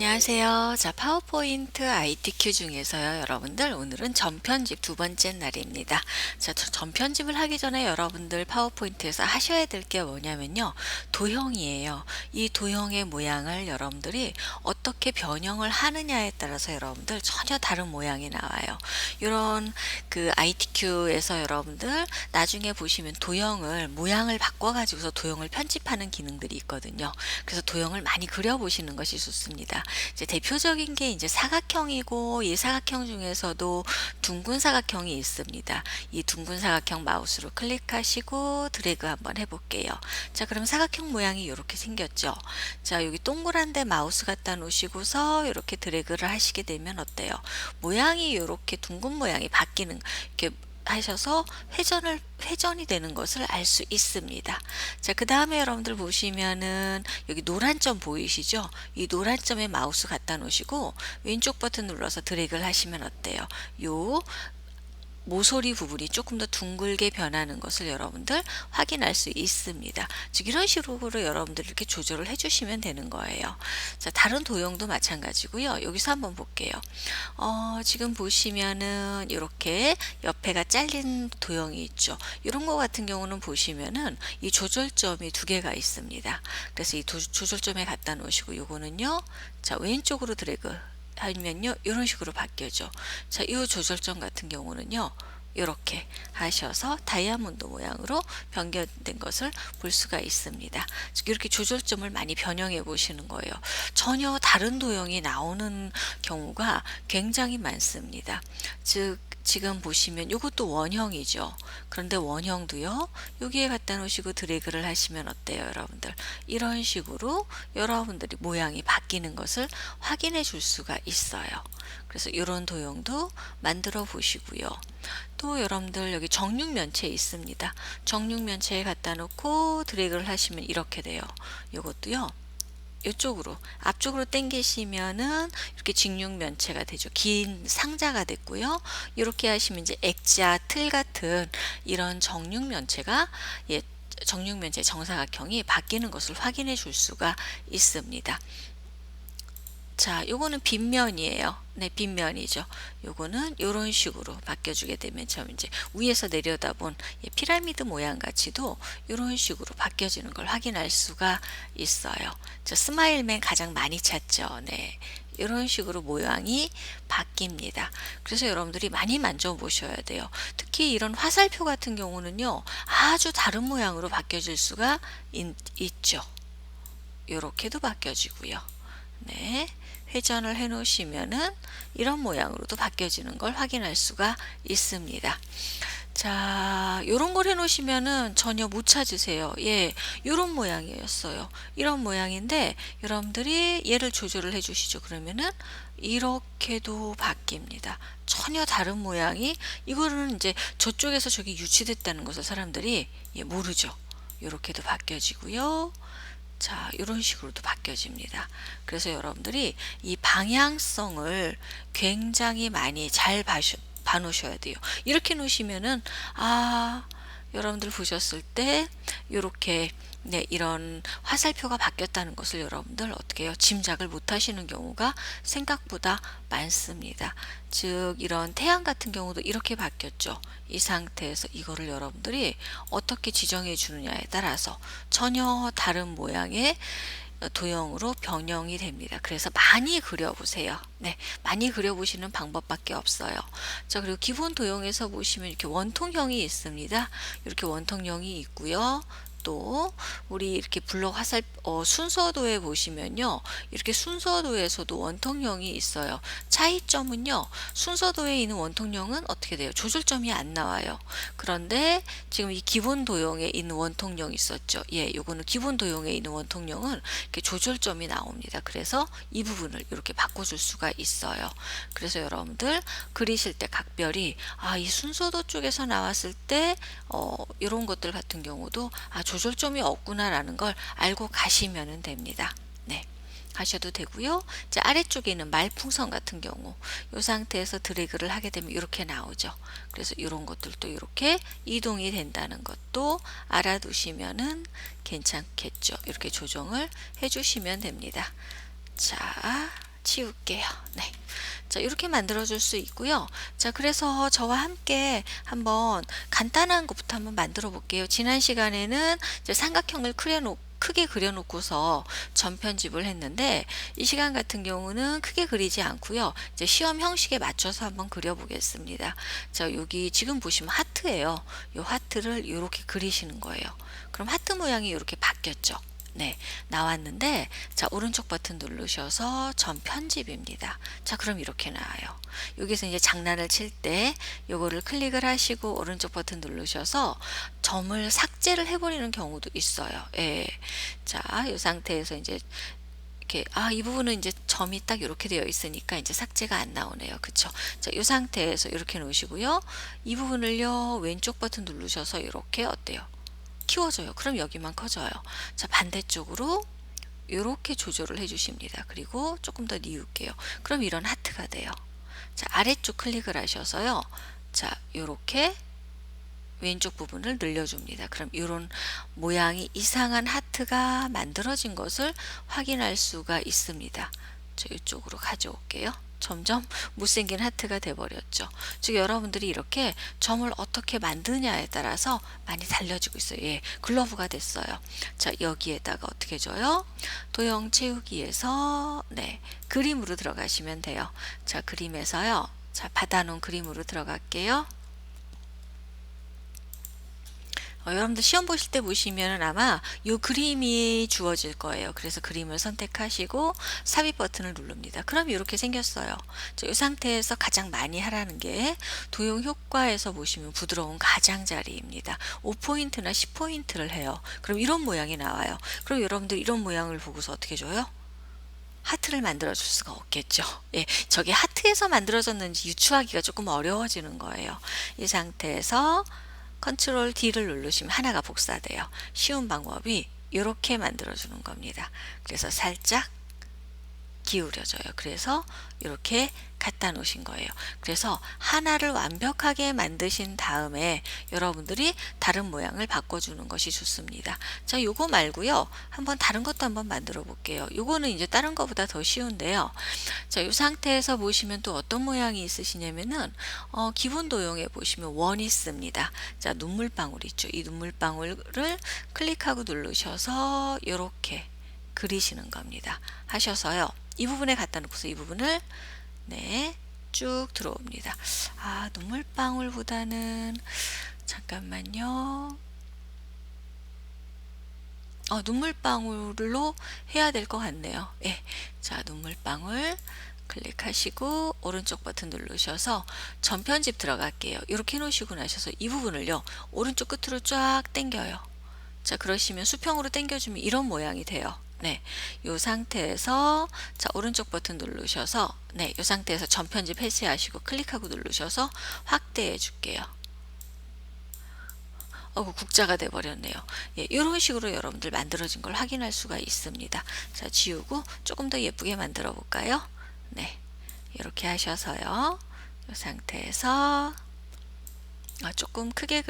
안녕하세요. 자, 파워포인트 ITQ 중에서요, 여러분들, 오늘은 전편집 두 번째 날입니다. 자, 전편집을 하기 전에 여러분들 파워포인트에서 하셔야 될 게 뭐냐면요, 도형이에요. 이 도형의 모양을 여러분들이 어떻게 변형을 하느냐에 따라서 여러분들 전혀 다른 모양이 나와요. 이런 그 ITQ에서 여러분들 나중에 보시면 도형을, 모양을 바꿔가지고서 도형을 편집하는 기능들이 있거든요. 그래서 도형을 많이 그려보시는 것이 좋습니다. 이제 대표적인 게 이제 사각형이고, 이 사각형 중에서도 둥근 사각형이 있습니다. 이 둥근 사각형 마우스로 클릭하시고 드래그 한번 해볼게요. 자, 그럼 사각형 모양이 이렇게 생겼죠. 자, 여기 동그란데 마우스 갖다 놓으시고서 이렇게 드래그를 하시게 되면 어때요? 모양이 이렇게 둥근 모양이 바뀌는, 이렇게 하셔서 회전이 되는 것을 알 수 있습니다. 자, 그 다음에 여러분들 보시면은 여기 노란 점 보이시죠? 이 노란 점에 마우스 갖다 놓으시고 왼쪽 버튼 눌러서 드래그를 하시면 어때요? 요 모서리 부분이 조금 더 둥글게 변하는 것을 여러분들 확인할 수 있습니다. 즉 이런 식으로 여러분들 이렇게 조절을 해주시면 되는 거예요. 자, 다른 도형도 마찬가지고요. 여기서 한번 볼게요. 지금 보시면은 이렇게 옆에가 잘린 도형이 있죠. 이런 거 같은 경우는 보시면은 이 조절점이 두 개가 있습니다. 그래서 이 조절점에 갖다 놓으시고 요거는요. 자, 왼쪽으로 드래그 하면요, 이런 식으로 바뀌어져. 자, 이 조절점 같은 경우는요, 이렇게 하셔서 다이아몬드 모양으로 변경된 것을 볼 수가 있습니다. 즉 이렇게 조절점을 많이 변형해 보시는 거예요. 전혀 다른 도형이 나오는 경우가 굉장히 많습니다. 즉 지금 보시면 이것도 원형이죠. 그런데 원형도요, 여기에 갖다 놓으시고 드래그를 하시면 어때요, 여러분들? 이런 식으로 여러분들이 모양이 바뀌는 것을 확인해 줄 수가 있어요. 그래서 이런 도형도 만들어 보시고요. 또 여러분들 여기 정육면체 있습니다. 정육면체에 갖다 놓고 드래그를 하시면 이렇게 돼요. 이것도요. 이쪽으로 앞쪽으로 당기시면은 이렇게 직육면체가 되죠. 긴 상자가 됐고요. 이렇게 하시면 이제 액자, 틀 같은 이런 정육면체가 정육면체 정사각형이 바뀌는 것을 확인해 줄 수가 있습니다. 자, 요거는 빗면이에요. 네, 빗면이죠. 요거는 요런 식으로 바뀌어주게 되면 참 이제 위에서 내려다본 피라미드 모양 같이도 요런 식으로 바뀌어지는 걸 확인할 수가 있어요. 자, 스마일맨 가장 많이 찾죠. 네. 이런 식으로 모양이 바뀝니다. 그래서 여러분들이 많이 만져보셔야 돼요. 특히 이런 화살표 같은 경우는요, 아주 다른 모양으로 바뀌어질 수가 있죠. 이렇게도 바뀌어지고요. 네. 회전을 해 놓으시면은 이런 모양으로도 바뀌어지는 걸 확인할 수가 있습니다. 자, 요런 걸 해 놓으시면은 전혀 못 찾으세요. 예, 요런 모양이었어요. 이런 모양인데 여러분들이 얘를 조절을 해 주시죠. 그러면은 이렇게도 바뀝니다. 전혀 다른 모양이, 이거는 이제 저쪽에서 저기 유치됐다는 것을 사람들이 모르죠. 요렇게도 바뀌어지고요. 자, 이런 식으로도 바뀌어집니다. 그래서 여러분들이 이 방향성을 굉장히 많이 잘 봐놓으셔야 돼요. 이렇게 놓으시면은, 여러분들 보셨을 때, 이렇게, 네, 이런 화살표가 바뀌었다는 것을 여러분들 어떻게 해요? 짐작을 못 하시는 경우가 생각보다 많습니다. 즉, 이런 태양 같은 경우도 이렇게 바뀌었죠. 이 상태에서 이거를 여러분들이 어떻게 지정해 주느냐에 따라서 전혀 다른 모양의 도형으로 변형이 됩니다. 그래서 많이 그려보세요. 네, 많이 그려보시는 방법밖에 없어요. 자, 그리고 기본 도형에서 보시면 이렇게 원통형이 있습니다. 이렇게 원통형이 있고요. 또 우리 이렇게 블록 화살 순서도에 보시면요, 이렇게 순서도에서도 원통형이 있어요. 차이점은요, 순서도에 있는 원통형은 어떻게 돼요? 조절점이 안 나와요. 그런데 지금 이 기본 도형에 있는 원통형이 있었죠. 예, 요거는 기본 도형에 있는 원통형은 이렇게 조절점이 나옵니다. 그래서 이 부분을 이렇게 바꿔줄 수가 있어요. 그래서 여러분들 그리실 때 각별히 이 순서도 쪽에서 나왔을 때 이런 것들 같은 경우도 조절점이 없구나라는 걸 알고 가시면 됩니다. 네. 하셔도 되고요. 이제 아래쪽에 있는 말풍선 같은 경우 이 상태에서 드래그를 하게 되면 이렇게 나오죠. 그래서 이런 것들도 이렇게 이동이 된다는 것도 알아두시면은 괜찮겠죠. 이렇게 조정을 해주시면 됩니다. 자, 치울게요. 네. 자, 이렇게 만들어 줄 수 있고요. 자, 그래서 저와 함께 한번 간단한 것부터 한번 만들어 볼게요. 지난 시간에는 이제 삼각형을 크게 그려놓고서 전편집을 했는데, 이 시간 같은 경우는 크게 그리지 않고요. 이제 시험 형식에 맞춰서 한번 그려보겠습니다. 자, 여기 지금 보시면 하트예요. 이 하트를 이렇게 그리시는 거예요. 그럼 하트 모양이 이렇게 바뀌었죠. 네, 나왔는데, 자, 오른쪽 버튼 누르셔서 전 편집입니다. 자, 그럼 이렇게 나와요. 여기서 이제 장난을 칠 때 요거를 클릭을 하시고 오른쪽 버튼 누르셔서 점을 삭제를 해버리는 경우도 있어요. 예. 자, 이 상태에서 이제 이렇게, 이 부분은 이제 점이 딱 이렇게 되어 있으니까 이제 삭제가 안 나오네요. 그쵸? 자, 이 상태에서 이렇게 놓으시고요. 이 부분을요, 왼쪽 버튼 누르셔서 이렇게 어때요? 키워져요. 그럼 여기만 커져요. 자, 반대쪽으로 이렇게 조절을 해 주십니다. 그리고 조금 더 뉘울게요. 그럼 이런 하트가 돼요. 자, 아래쪽 클릭을 하셔서요. 자, 요렇게 왼쪽 부분을 늘려줍니다. 그럼 이런 모양이 이상한 하트가 만들어진 것을 확인할 수가 있습니다. 저 이쪽으로 가져올게요. 점점 못생긴 하트가 돼버렸죠. 즉, 여러분들이 이렇게 점을 어떻게 만드냐에 따라서 많이 달라지고 있어요. 예, 글러브가 됐어요. 자, 여기에다가 어떻게 줘요? 도형 채우기에서 네, 그림으로 들어가시면 돼요. 자, 그림에서요. 자, 받아놓은 그림으로 들어갈게요. 여러분들 시험 보실 때 보시면 아마 이 그림이 주어질 거예요. 그래서 그림을 선택하시고 삽입 버튼을 누릅니다. 그럼 이렇게 생겼어요. 이 상태에서 가장 많이 하라는 게 도형 효과에서 보시면 부드러운 가장자리입니다. 5포인트나 10포인트를 해요. 그럼 이런 모양이 나와요. 그럼 여러분들 이런 모양을 보고서 어떻게 줘요? 하트를 만들어 줄 수가 없겠죠. 예, 저게 하트에서 만들어졌는지 유추하기가 조금 어려워지는 거예요. 이 상태에서 컨트롤 D를 누르시면 하나가 복사돼요. 쉬운 방법이 이렇게 만들어주는 겁니다. 그래서 살짝 기울여져요. 그래서 이렇게 갖다 놓으신 거예요. 그래서 하나를 완벽하게 만드신 다음에 여러분들이 다른 모양을 바꿔주는 것이 좋습니다. 자, 요거 말고요. 한번 다른 것도 한번 만들어 볼게요. 요거는 이제 다른 것보다 더 쉬운데요. 자, 요 상태에서 보시면 또 어떤 모양이 있으시냐면은, 기본 도형에 보시면 원 있습니다. 자, 눈물방울 있죠. 이 눈물방울을 클릭하고 누르셔서 이렇게 그리시는 겁니다. 하셔서요. 이 부분에 갖다 놓고서 이 부분을 네, 쭉 들어옵니다. 눈물방울보다는 잠깐만요. 눈물방울로 해야 될 것 같네요. 예. 자, 눈물방울 클릭하시고 오른쪽 버튼 누르셔서 전편집 들어갈게요. 이렇게 해놓으시고 나셔서 이 부분을요, 오른쪽 끝으로 쫙 당겨요. 자, 그러시면 수평으로 당겨주면 이런 모양이 돼요. 네, 이 상태에서 자, 오른쪽 버튼 누르셔서 네, 이 상태에서 전편집 해제하시고 클릭하고 누르셔서 확대해 줄게요. 국자가 돼 버렸네요. 예, 이런 식으로 여러분들 만들어진 걸 확인할 수가 있습니다. 자, 지우고 조금 더 예쁘게 만들어 볼까요? 네, 이렇게 하셔서요. 이 상태에서 조금 크게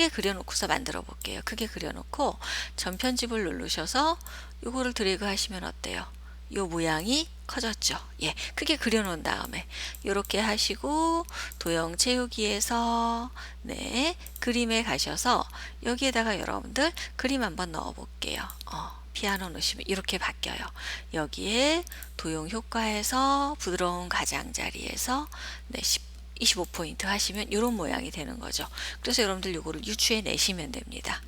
그려놓고서 만들어 볼게요. 크게 그려놓고 전편집을 누르셔서 요거를 드래그 하시면 어때요? 요 모양이 커졌죠. 예, 크게 그려놓은 다음에 이렇게 하시고 도형 채우기에서 네, 그림에 가셔서 여기에다가 여러분들 그림 한번 넣어 볼게요. 피아노 넣으시면 이렇게 바뀌어요. 여기에 도형 효과에서 부드러운 가장자리에서 네, 25포인트 하시면 이런 모양이 되는 거죠. 그래서 여러분들 요거를 유추해 내시면 됩니다.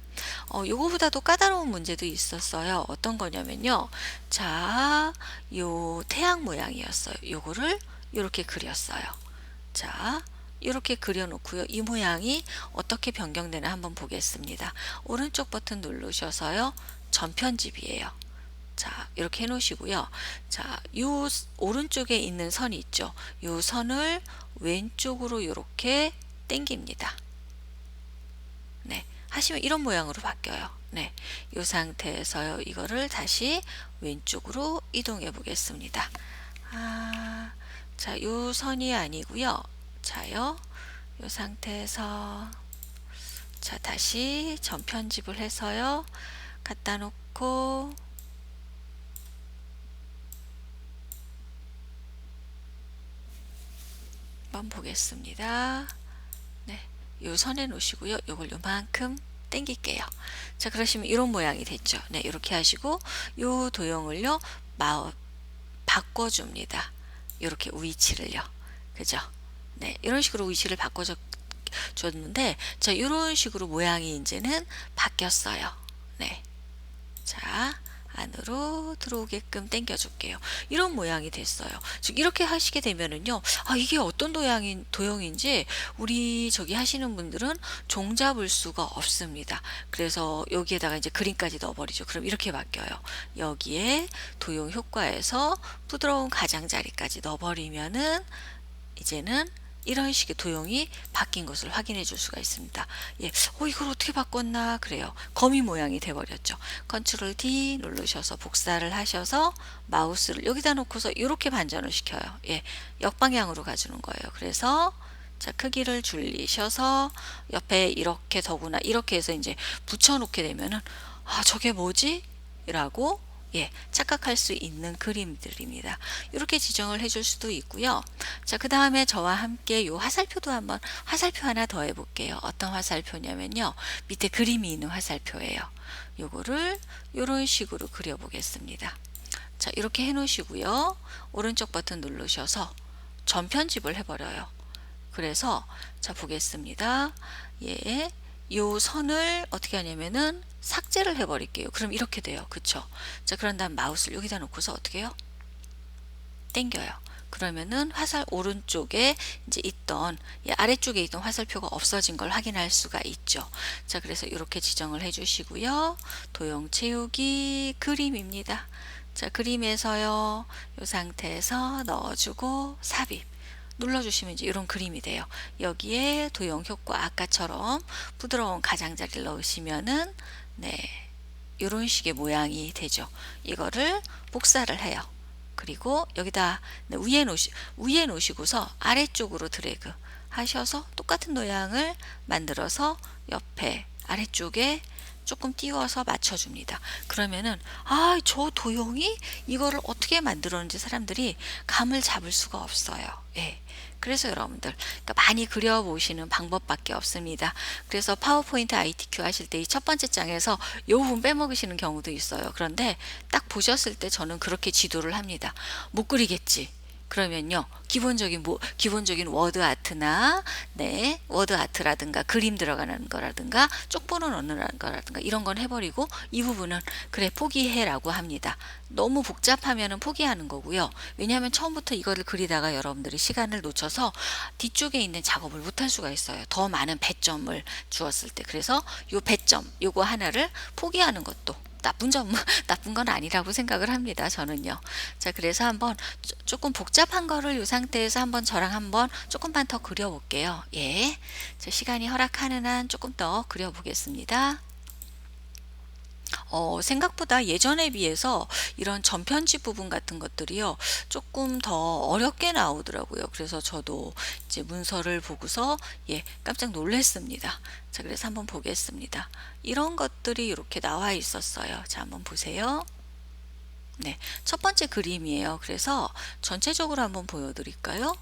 요거보다도 까다로운 문제도 있었어요. 어떤 거냐면요. 자, 요 태양 모양이었어요. 요거를 이렇게 그렸어요. 자, 이렇게 그려놓고요. 이 모양이 어떻게 변경되나 한번 보겠습니다. 오른쪽 버튼 누르셔서요. 전편집이에요. 자, 이렇게 해 놓으시고요. 자, 요 오른쪽에 있는 선이 있죠. 요 선을 왼쪽으로 이렇게 당깁니다. 네, 하시면 이런 모양으로 바뀌어요. 네, 이 상태에서요. 이거를 다시 왼쪽으로 이동해 보겠습니다. 자, 요 선이 아니고요. 자요, 이 상태에서 자, 다시 전편집을 해서요. 갖다 놓고 한번 보겠습니다. 네, 요 선에 놓으시고요. 요걸 요만큼 당길게요. 자, 그러시면 이런 모양이 됐죠. 네, 이렇게 하시고 요 도형을요 바꿔줍니다. 이렇게 위치를요. 그죠? 네, 이런 식으로 위치를 바꿔줬는데, 자, 이런 식으로 모양이 이제는 바뀌었어요. 네, 자, 안으로 들어오게끔 당겨 줄게요. 이런 모양이 됐어요. 즉 이렇게 하시게 되면은요, 아, 이게 어떤 도형인지 우리 저기 하시는 분들은 종잡을 수가 없습니다. 그래서 여기에다가 이제 그림까지 넣어버리죠. 그럼 이렇게 바뀌어요. 여기에 도형 효과에서 부드러운 가장자리까지 넣어버리면은 이제는 이런 식의 도형이 바뀐 것을 확인해 줄 수가 있습니다. 예, 이걸 어떻게 바꿨나 그래요. 거미 모양이 돼 버렸죠. 컨트롤 D 누르셔서 복사를 하셔서 마우스를 여기다 놓고서 이렇게 반전을 시켜요. 예, 역방향으로 가주는 거예요. 그래서 자, 크기를 줄이셔서 옆에 이렇게 더구나 이렇게 해서 이제 붙여 놓게 되면은, 아, 저게 뭐지? 라고 예, 착각할 수 있는 그림들입니다. 이렇게 지정을 해줄 수도 있고요. 자, 그 다음에 저와 함께 요 화살표도 한번 화살표 하나 더 해볼게요. 어떤 화살표냐면요, 밑에 그림이 있는 화살표예요. 요거를 요런 식으로 그려보겠습니다. 자, 이렇게 해놓으시고요. 오른쪽 버튼 누르셔서 전편집을 해버려요. 그래서 자, 보겠습니다. 예, 요 선을 어떻게 하냐면은 삭제를 해버릴게요. 그럼 이렇게 돼요. 그쵸? 자, 그런 다음 마우스를 여기다 놓고서 어떻게 해요? 당겨요. 그러면은 화살 오른쪽에 이제 있던, 예, 아래쪽에 있던 화살표가 없어진 걸 확인할 수가 있죠. 자, 그래서 이렇게 지정을 해주시고요. 도형 채우기 그림입니다. 자, 그림에서요, 이 상태에서 넣어주고 삽입. 눌러주시면 이제 이런 그림이 돼요. 여기에 도형 효과 아까처럼 부드러운 가장자리를 넣으시면은 네, 이런 식의 모양이 되죠. 이거를 복사를 해요. 그리고 여기다 네, 위에 놓으시고서 아래쪽으로 드래그 하셔서 똑같은 모양을 만들어서 옆에 아래쪽에 조금 띄워서 맞춰줍니다. 그러면은, 아, 저 도형이 이거를 어떻게 만들었는지 사람들이 감을 잡을 수가 없어요. 예. 그래서 여러분들, 그러니까 많이 그려보시는 방법밖에 없습니다. 그래서 파워포인트 ITQ 하실 때 이 첫 번째 장에서 요 부분 빼먹으시는 경우도 있어요. 그런데 딱 보셨을 때 저는 그렇게 지도를 합니다. 못 그리겠지. 그러면요, 기본적인 워드 아트나, 네, 워드 아트라든가 그림 들어가는 거라든가 쪽번호 넣는 거라든가 이런 건 해버리고, 이 부분은 그래 포기해라고 합니다. 너무 복잡하면은 포기하는 거고요. 왜냐하면 처음부터 이거를 그리다가 여러분들이 시간을 놓쳐서 뒤쪽에 있는 작업을 못할 수가 있어요. 더 많은 배점을 주었을 때. 그래서 요 배점 요거 하나를 포기하는 것도 나쁜 건 아니라고 생각을 합니다. 저는요. 자, 그래서 한번 조금 복잡한 거를 이 상태에서 한번 저랑 한번 조금만 더 그려볼게요. 예. 자, 시간이 허락하는 한 조금 더 그려보겠습니다. 생각보다 예전에 비해서 이런 전편집 부분 같은 것들이요, 조금 더 어렵게 나오더라고요. 그래서 저도 이제 문서를 보고서 예, 깜짝 놀랐습니다. 자, 그래서 한번 보겠습니다. 이런 것들이 이렇게 나와 있었어요. 자, 한번 보세요. 네, 첫 번째 그림이에요. 그래서 전체적으로 한번 보여드릴까요?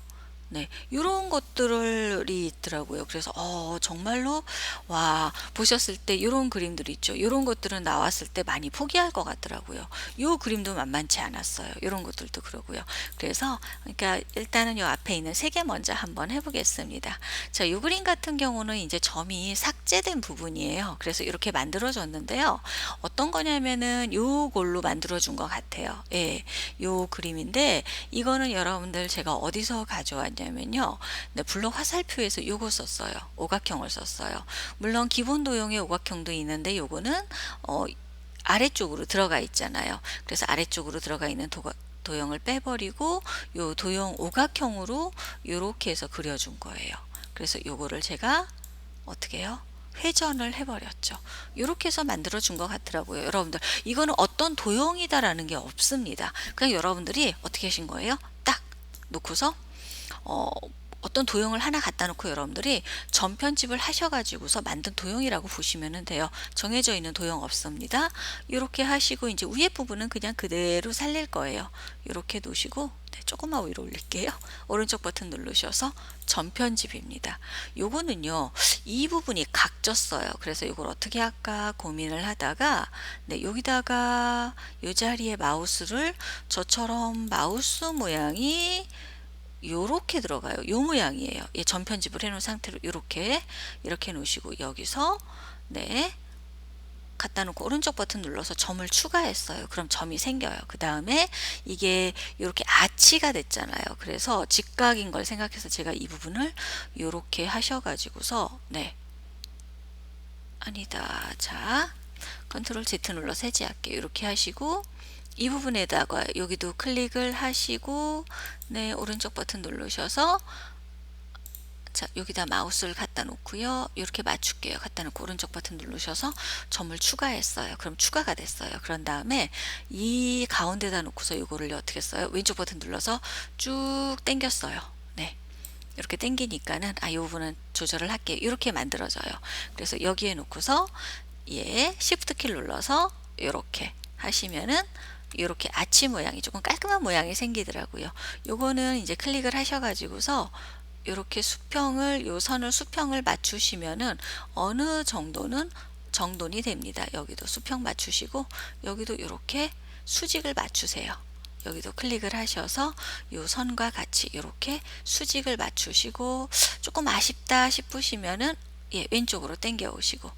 네, 이런 것들이 있더라고요. 그래서 정말로 와, 보셨을 때 이런 그림들이 있죠. 이런 것들은 나왔을 때 많이 포기할 것 같더라고요. 이 그림도 만만치 않았어요. 이런 것들도 그러고요. 그래서 그러니까 일단은 이 앞에 있는 세 개 먼저 한번 해보겠습니다. 자, 이 그림 같은 경우는 이제 점이 삭제된 부분이에요. 그래서 이렇게 만들어졌는데요. 어떤 거냐면은 요걸로 만들어준 것 같아요. 예, 요 그림인데 이거는 여러분들 제가 어디서 가져왔냐 면요, 네, 블록 화살표에서 요거 썼어요. 오각형을 썼어요. 물론 기본 도형의 오각형도 있는데 요거는 아래쪽으로 들어가 있잖아요. 그래서 아래쪽으로 들어가 있는 도형을 빼버리고 요 도형 오각형으로 요렇게 해서 그려준 거예요. 그래서 요거를 제가 어떻게 해요? 회전을 해버렸죠. 이렇게 해서 만들어준 것 같더라고요. 여러분들, 이거는 어떤 도형이다라는 게 없습니다. 그냥 여러분들이 어떻게 하신 거예요? 딱 놓고서 어떤 도형을 하나 갖다 놓고 여러분들이 전편집을 하셔 가지고서 만든 도형이라고 보시면 돼요. 정해져 있는 도형 없습니다. 이렇게 하시고 이제 위에 부분은 그냥 그대로 살릴 거예요. 이렇게 놓으시고 네, 조금만 위로 올릴게요. 오른쪽 버튼 누르셔서 전편집입니다. 요거는요, 이 부분이 각졌어요. 그래서 이걸 어떻게 할까 고민을 하다가 네, 여기다가 이 자리에 마우스를 저처럼 마우스 모양이 요렇게 들어가요. 요 모양이에요. 예, 전편집을 해놓은 상태로 요렇게 이렇게 놓으시고 여기서 네, 갖다 놓고 오른쪽 버튼 눌러서 점을 추가했어요. 그럼 점이 생겨요. 그 다음에 이게 이렇게 아치가 됐잖아요. 그래서 직각인 걸 생각해서 제가 이 부분을 이렇게 하셔가지고서 네, 아니다. 자, 컨트롤 Z 눌러서 해제할게요. 이렇게 하시고 이 부분에다가 여기도 클릭을 하시고 네, 오른쪽 버튼 누르셔서 자, 여기다 마우스를 갖다 놓고요. 이렇게 맞출게요. 갖다 놓고 오른쪽 버튼 누르셔서 점을 추가했어요. 그럼 추가가 됐어요. 그런 다음에 이 가운데다 놓고서 이거를 어떻게 써요? 왼쪽 버튼 눌러서 쭉 당겼어요. 네. 이렇게 당기니까는 이 부분은 조절을 할게요. 이렇게 만들어져요. 그래서 여기에 놓고서 예, Shift 키를 눌러서 이렇게 하시면은 이렇게 아치 모양이 조금 깔끔한 모양이 생기더라고요. 요거는 이제 클릭을 하셔가지고서 이렇게 수평을 요 선을 수평을 맞추시면은 어느 정도는 정돈이 됩니다. 여기도 수평 맞추시고 여기도 이렇게 수직을 맞추세요. 여기도 클릭을 하셔서 요 선과 같이 이렇게 수직을 맞추시고 조금 아쉽다 싶으시면은 예, 왼쪽으로 당겨 오시고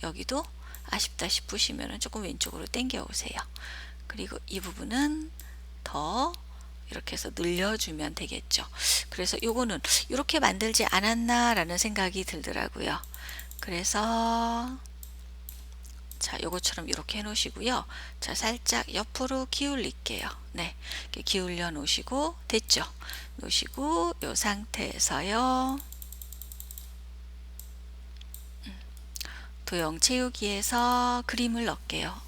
여기도 아쉽다 싶으시면은 조금 왼쪽으로 당겨 오세요. 그리고 이 부분은 더 이렇게 해서 늘려주면 되겠죠. 그래서 요거는 이렇게 만들지 않았나 라는 생각이 들더라고요. 그래서 자, 요것처럼 이렇게 해 놓으시고요. 자, 살짝 옆으로 기울일게요. 네, 이렇게 기울여 놓으시고 됐죠. 놓으시고 요 상태에서요. 도형 채우기에서 그림을 넣을게요.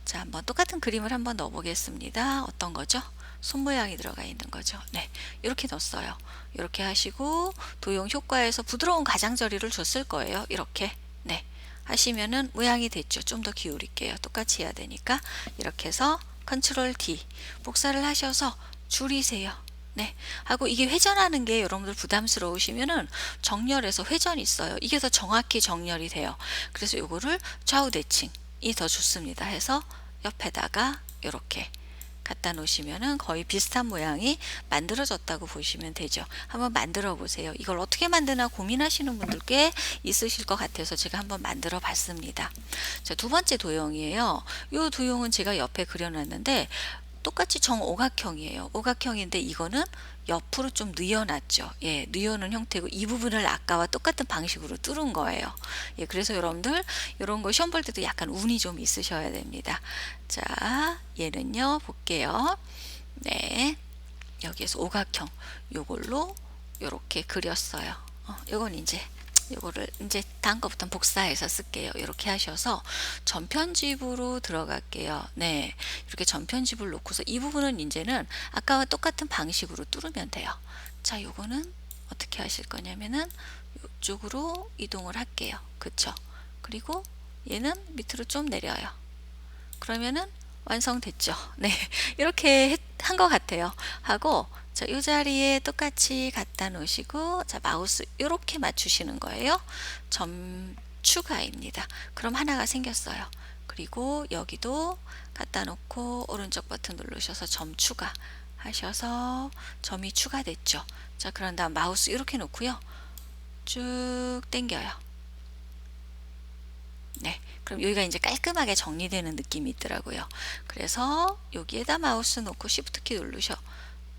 자, 한번 똑같은 그림을 한번 넣어 보겠습니다. 어떤 거죠? 손 모양이 들어가 있는 거죠. 네, 이렇게 넣었어요. 이렇게 하시고 도형 효과에서 부드러운 가장자리를 줬을 거예요. 이렇게 네, 하시면은 모양이 됐죠. 좀 더 기울일게요. 똑같이 해야 되니까 이렇게 해서 컨트롤 D 복사를 하셔서 줄이세요. 네, 하고 이게 회전하는 게 여러분들 부담스러우시면은 정렬해서 회전이 있어요. 이게 더 정확히 정렬이 돼요. 그래서 요거를 좌우 대칭이 더 좋습니다. 해서 옆에다가 이렇게 갖다 놓으시면은 거의 비슷한 모양이 만들어졌다고 보시면 되죠. 한번 만들어 보세요. 이걸 어떻게 만드나 고민하시는 분들 꽤 있으실 것 같아서 제가 한번 만들어 봤습니다. 자, 두 번째 도형이에요. 이 도형은 제가 옆에 그려놨는데 똑같이 정오각형이에요. 오각형인데 이거는 옆으로 좀 뉘어놨죠. 예, 뉘어놓은 형태고 이 부분을 아까와 똑같은 방식으로 뚫은 거예요. 예, 그래서 여러분들 이런 거 시험 볼 때도 약간 운이 좀 있으셔야 됩니다. 자, 얘는요 볼게요. 네, 여기에서 오각형 요걸로 요렇게 그렸어요. 요건 이제 요거를 이제 다음 거부터 복사해서 쓸게요. 이렇게 하셔서 전편집으로 들어갈게요. 네, 이렇게 전편집을 놓고서 이 부분은 이제는 아까와 똑같은 방식으로 뚫으면 돼요. 자, 요거는 어떻게 하실 거냐면은 이쪽으로 이동을 할게요. 그쵸? 그리고 얘는 밑으로 좀 내려요. 그러면은 완성됐죠. 네, 이렇게 한 것 같아요. 하고 자, 이 자리에 똑같이 갖다 놓으시고 자, 마우스 이렇게 맞추시는 거예요. 점 추가입니다. 그럼 하나가 생겼어요. 그리고 여기도 갖다 놓고 오른쪽 버튼 누르셔서 점 추가 하셔서 점이 추가됐죠. 자, 그런 다음 마우스 이렇게 놓고요. 쭉 당겨요. 네, 그럼 여기가 이제 깔끔하게 정리되는 느낌이 있더라고요. 그래서 여기에다 마우스 놓고 Shift 키 누르셔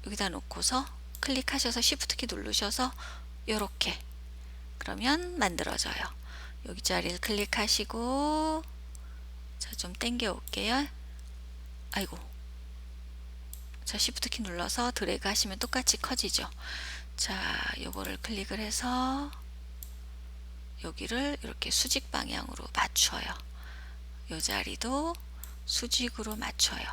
여기다 놓고서 클릭하셔서 Shift 키 누르셔서 요렇게 그러면 만들어져요. 여기 자리를 클릭하시고 자, 좀 당겨 올게요. 아이고, 자, Shift 키 눌러서 드래그 하시면 똑같이 커지죠. 자, 요거를 클릭을 해서 여기를 이렇게 수직 방향으로 맞춰요. 요 자리도 수직으로 맞춰요.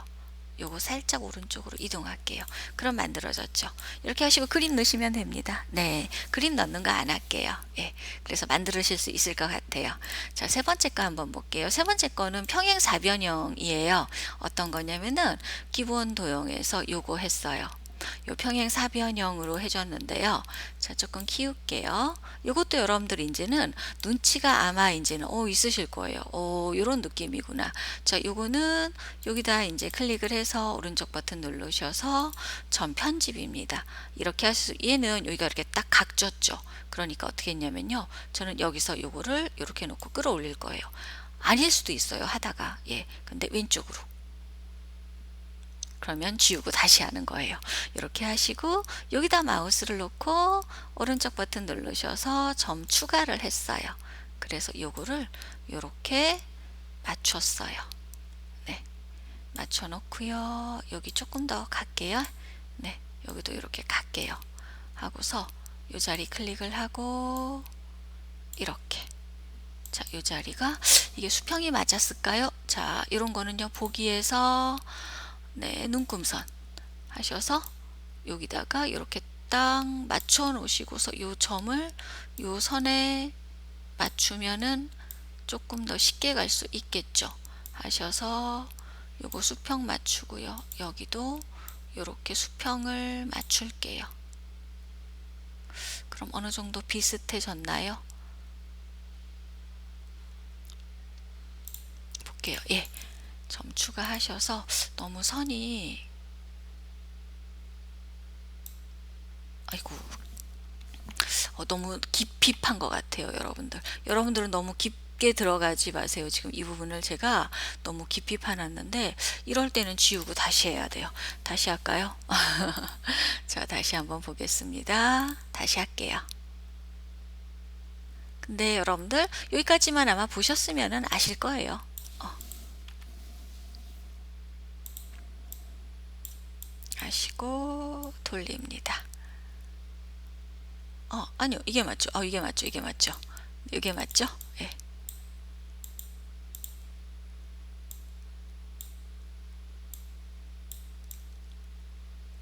요거 살짝 오른쪽으로 이동할게요. 그럼 만들어졌죠. 이렇게 하시고 그림 넣으시면 됩니다. 네, 그림 넣는 거 안 할게요. 예, 그래서 만드실 수 있을 것 같아요. 자, 세 번째 거 한번 볼게요. 세 번째 거는 평행 사변형이에요. 어떤 거냐면은 기본 도형에서 요거 했어요. 요 평행 사변형으로 해줬는데요. 자, 조금 키울게요. 요것도 여러분들 이제는 눈치가 아마 이제는 있으실 거예요. 요런 느낌이구나. 자, 요거는 여기다 이제 클릭을 해서 오른쪽 버튼 누르셔서 전 편집입니다. 이렇게 하셔서 얘는 여기가 이렇게 딱 각졌죠. 그러니까 어떻게 했냐면요. 저는 여기서 요거를 이렇게 놓고 끌어올릴 거예요. 아닐 수도 있어요. 하다가. 예. 근데 왼쪽으로. 그러면 지우고 다시 하는 거예요. 이렇게 하시고 여기다 마우스를 놓고 오른쪽 버튼 누르셔서 점 추가를 했어요. 그래서 요거를 이렇게 맞췄어요. 네, 맞춰 놓고요. 여기 조금 더 갈게요. 네, 여기도 이렇게 갈게요. 하고서 요 자리 클릭을 하고 이렇게. 자, 요 자리가 이게 수평이 맞았을까요? 자, 이런 거는요. 보기에서 네, 눈금선 하셔서 여기다가 이렇게 딱 맞춰 놓으시고서 요 점을 요 선에 맞추면은 조금 더 쉽게 갈 수 있겠죠. 하셔서 요거 수평 맞추고요. 여기도 요렇게 수평을 맞출게요. 그럼 어느 정도 비슷해졌나요? 볼게요. 예. 점 추가하셔서 너무 선이 아이고 너무 깊이 판 것 같아요. 여러분들은 너무 깊게 들어가지 마세요. 지금 이 부분을 제가 너무 깊이 파놨는데 이럴 때는 지우고 다시 해야 돼요. 다시 할까요? 자, 다시 한번 보겠습니다. 다시 할게요. 근데 여러분들 여기까지만 아마 보셨으면 아실 거예요. 하시고 돌립니다. 아니요. 이게 맞죠. 이게 맞죠. 이게 맞죠. 이게 맞죠? 예.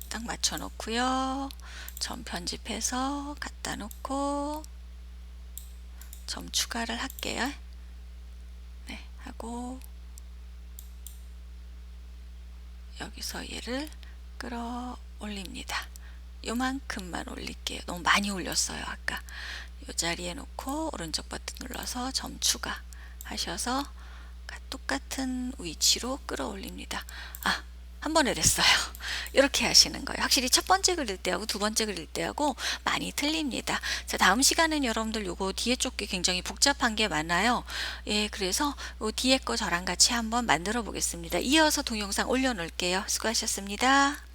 딱 맞춰 놓고요. 점 편집해서 갖다 놓고 점 추가를 할게요. 네, 하고 여기서 얘를 끌어 올립니다. 요만큼만 올릴게요. 너무 많이 올렸어요. 아까 요 자리에 놓고 오른쪽 버튼 눌러서 점 추가 하셔서 똑같은 위치로 끌어 올립니다. 한 번에 됐어요. 이렇게 하시는 거예요. 확실히 첫 번째 그릴 때하고 두 번째 그릴 때하고 많이 틀립니다. 자, 다음 시간은 여러분들 요거 뒤에 쪽이 굉장히 복잡한 게 많아요. 예, 그래서 요 뒤에 거 저랑 같이 한번 만들어 보겠습니다. 이어서 동영상 올려놓을게요. 수고하셨습니다.